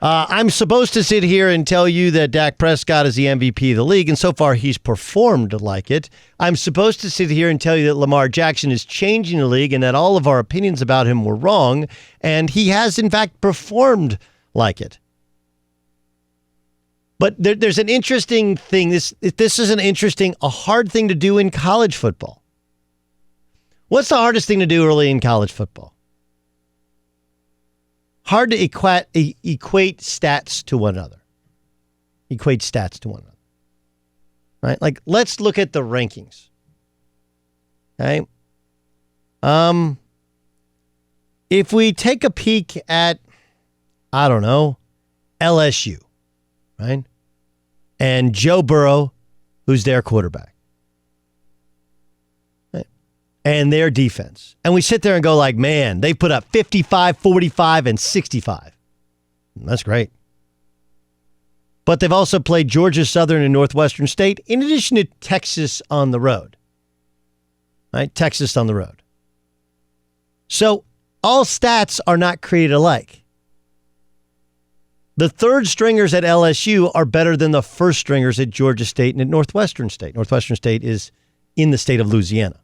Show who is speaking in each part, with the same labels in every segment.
Speaker 1: I'm supposed to sit here and tell you that Dak Prescott is the MVP of the league, and so far he's performed like it. I'm supposed to sit here and tell you that Lamar Jackson is changing the league and that all of our opinions about him were wrong, and he has, in fact, performed like it. But there's an interesting thing. This is a hard thing to do in college football. What's the hardest thing to do early in college football? Hard to equate stats to one another. Equate stats to one another. Right? Like, let's look at the rankings. Okay? If we take a peek at, I don't know, LSU, right? And Joe Burrow, who's their quarterback. Right? And their defense. And we sit there and go like, man, they put up 55, 45, and 65. That's great. But they've also played Georgia Southern and Northwestern State, in addition to Texas on the road. Right? Texas on the road. So all stats are not created alike. The third stringers at LSU are better than the first stringers at Georgia State and at Northwestern State. Northwestern State is in the state of Louisiana.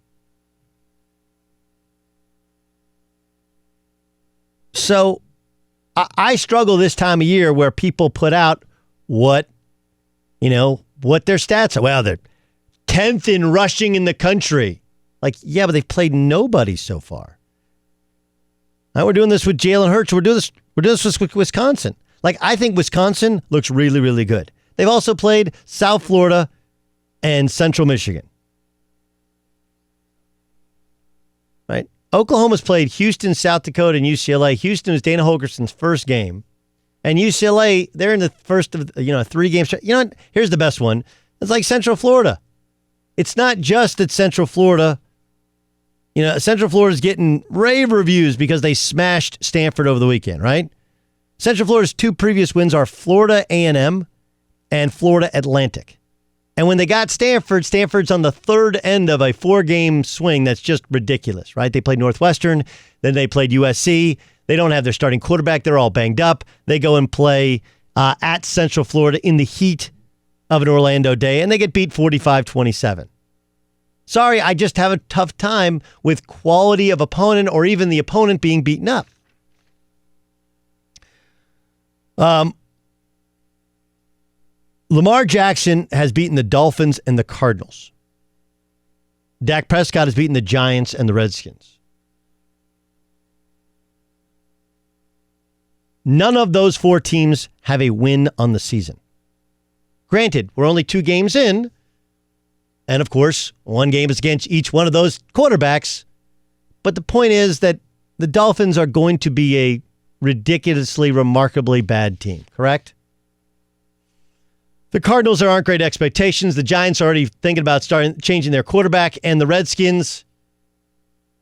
Speaker 1: So I struggle this time of year where people put out what their stats are. Well, they're 10th in rushing in the country. Like, yeah, but they've played nobody so far. Now we're doing this with Jalen Hurts. We're doing this with Wisconsin. Like, I think Wisconsin looks really, really good. They've also played South Florida and Central Michigan. Right? Oklahoma's played Houston, South Dakota, and UCLA. Houston was Dana Holgerson's first game. And UCLA, they're in the first of, 3 games. You know what? Here's the best one. It's like Central Florida. It's not just that Central Florida, Central Florida's getting rave reviews because they smashed Stanford over the weekend, right? Central Florida's 2 previous wins are Florida A&M and Florida Atlantic. And when they got Stanford's on the third end of a 4-game swing that's just ridiculous, right? They played Northwestern, then they played USC. They don't have their starting quarterback. They're all banged up. They go and play at Central Florida in the heat of an Orlando day, and they get beat 45-27. Sorry, I just have a tough time with quality of opponent or even the opponent being beaten up. Lamar Jackson has beaten the Dolphins and the Cardinals. Dak Prescott has beaten the Giants and the Redskins. None of those 4 teams have a win on the season. Granted, we're only 2 games in, and of course, 1 game is against each one of those quarterbacks. But the point is that the Dolphins are going to be a ridiculously, remarkably bad team, correct? The Cardinals aren't great expectations. The Giants are already thinking about changing their quarterback, and the Redskins,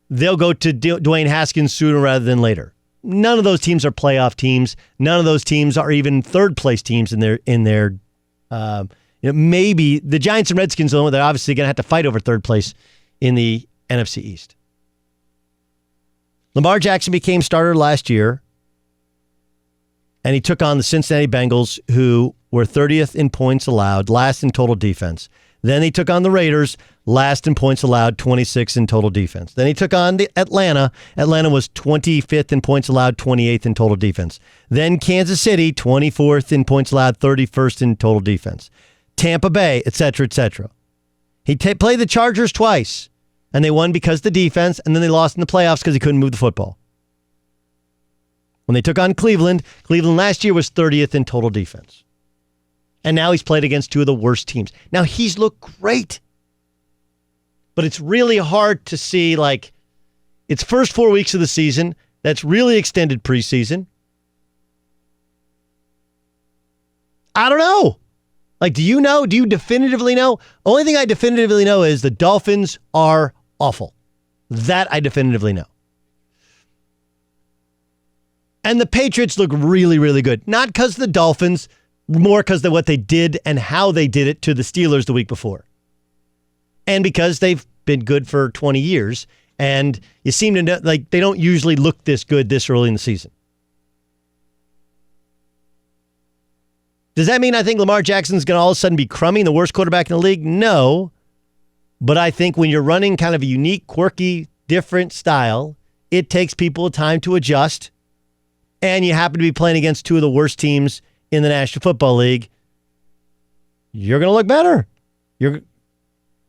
Speaker 1: they'll go to Dwayne Haskins sooner rather than later. None of those teams are playoff teams. None of those teams are even third-place teams in their maybe the Giants and Redskins, they're obviously going to have to fight over third place in the NFC East. Lamar Jackson became starter last year, and he took on the Cincinnati Bengals, who were 30th in points allowed, last in total defense. Then he took on the Raiders, last in points allowed, 26th in total defense. Then he took on the Atlanta. Atlanta was 25th in points allowed, 28th in total defense. Then Kansas City, 24th in points allowed, 31st in total defense. Tampa Bay, etc., etc. He played the Chargers twice, and they won because of the defense, and then they lost in the playoffs because he couldn't move the football. When they took on Cleveland last year was 30th in total defense. And now he's played against 2 of the worst teams. Now, he's looked great. But it's really hard to see, it's first 4 weeks of the season. That's really extended preseason. I don't know. Do you know? Do you definitively know? Only thing I definitively know is the Dolphins are awful. That I definitively know. And the Patriots look really, really good. Not because of the Dolphins, more because of what they did and how they did it to the Steelers the week before. And because they've been good for 20 years, and you seem to know, they don't usually look this good this early in the season. Does that mean I think Lamar Jackson's going to all of a sudden be crummy, the worst quarterback in the league? No. But I think when you're running kind of a unique, quirky, different style, it takes people time to adjust. And you happen to be playing against two of the worst teams in the National Football League. You're going to look better.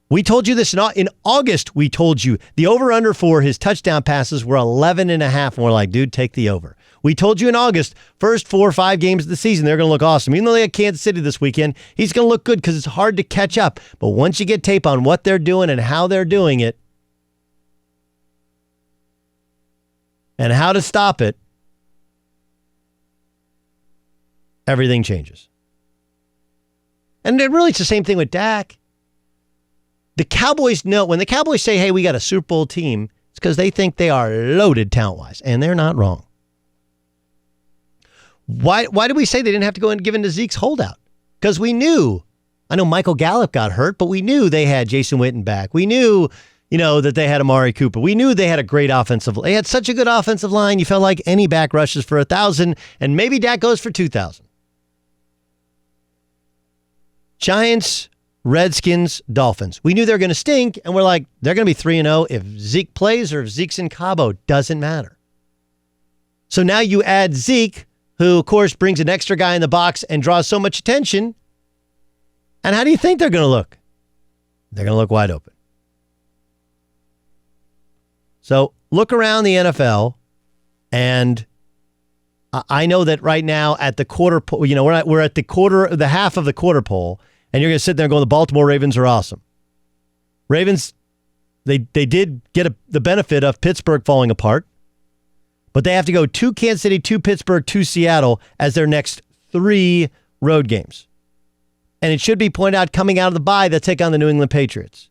Speaker 1: We told you this in August. We told you the over-under for his touchdown passes were 11.5. And we're like, dude, take the over. We told you in August, first 4 or 5 games of the season, they're going to look awesome. Even though they had Kansas City this weekend, he's going to look good because it's hard to catch up. But once you get tape on what they're doing and how they're doing it and how to stop it, everything changes. And really, it's the same thing with Dak. The Cowboys know, when the Cowboys say, hey, we got a Super Bowl team, it's because they think they are loaded talent-wise, and they're not wrong. Why did we say they didn't have to go and give in to Zeke's holdout? Because we knew. I know Michael Gallup got hurt, but we knew they had Jason Witten back. We knew, that they had Amari Cooper. We knew they had a great offensive line. They had such a good offensive line, you felt like any back rushes for 1,000, and maybe Dak goes for 2,000. Giants, Redskins, Dolphins. We knew they were going to stink, and we're like, they're going to be 3-0 if Zeke plays or if Zeke's in Cabo. Doesn't matter. So now you add Zeke, who, of course, brings an extra guy in the box and draws so much attention. And how do you think they're going to look? They're going to look wide open. So look around the NFL, and I know that right now at the quarter, we're at the half of the quarter pole, and you're going to sit there and go, the Baltimore Ravens are awesome. Ravens, they did get the benefit of Pittsburgh falling apart, but they have to go to Kansas City, to Pittsburgh, to Seattle as their next 3 road games. And it should be pointed out coming out of the bye, they'll take on the New England Patriots.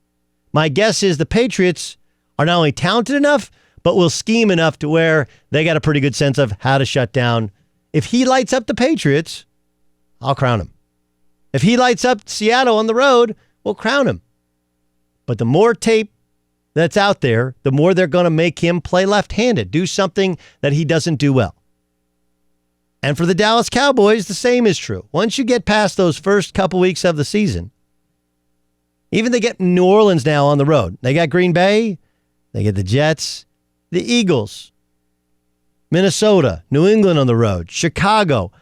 Speaker 1: My guess is the Patriots are not only talented enough, but will scheme enough to where they got a pretty good sense of how to shut down. If he lights up the Patriots, I'll crown him. If he lights up Seattle on the road, we'll crown him. But the more tape that's out there, the more they're going to make him play left-handed, do something that he doesn't do well. And for the Dallas Cowboys, the same is true. Once you get past those first couple weeks of the season, even they get New Orleans now on the road. They got Green Bay, they get the Jets, the Eagles, Minnesota, New England on the road, Chicago.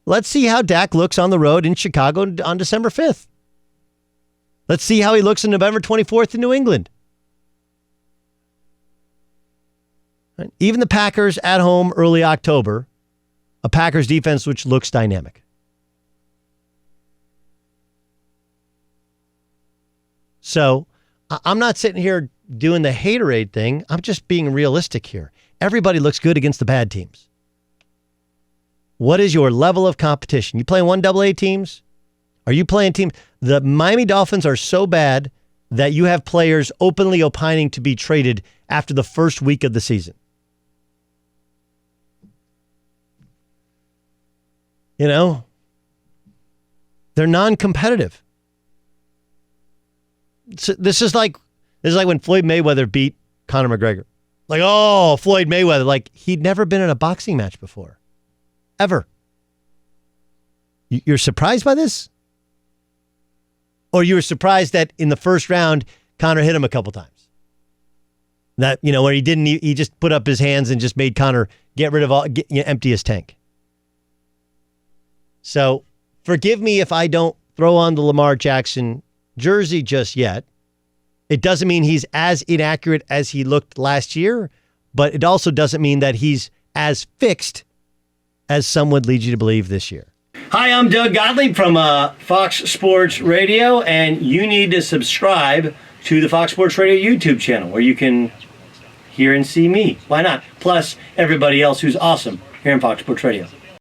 Speaker 1: Let's see how Dak looks on the road in Chicago on December 5th. Let's see how he looks on November 24th in New England. Right? Even the Packers at home early October, a Packers defense which looks dynamic. So I'm not sitting here doing the haterade thing. I'm just being realistic here. Everybody looks good against the bad teams. What is your level of competition? You playing 1AA teams? Are you playing teams? The Miami Dolphins are so bad that you have players openly opining to be traded after the first week of the season. They're non-competitive. So this is like when Floyd Mayweather beat Conor McGregor. Like, oh, Floyd Mayweather. Like, he'd never been in a boxing match before. Ever. You're surprised by this? Or you were surprised that in the first round, Conor hit him a couple times? That, where he just put up his hands and just made Conor get rid of empty his tank. So, forgive me if I don't throw on the Lamar Jackson jersey just yet. It doesn't mean he's as inaccurate as he looked last year, but it also doesn't mean that he's as fixed as some would lead you to believe this year. Hi, I'm Doug Gottlieb from Fox Sports Radio, and you need to subscribe to the Fox Sports Radio YouTube channel where you can hear and see me. Why not? Plus everybody else who's awesome here in Fox Sports Radio.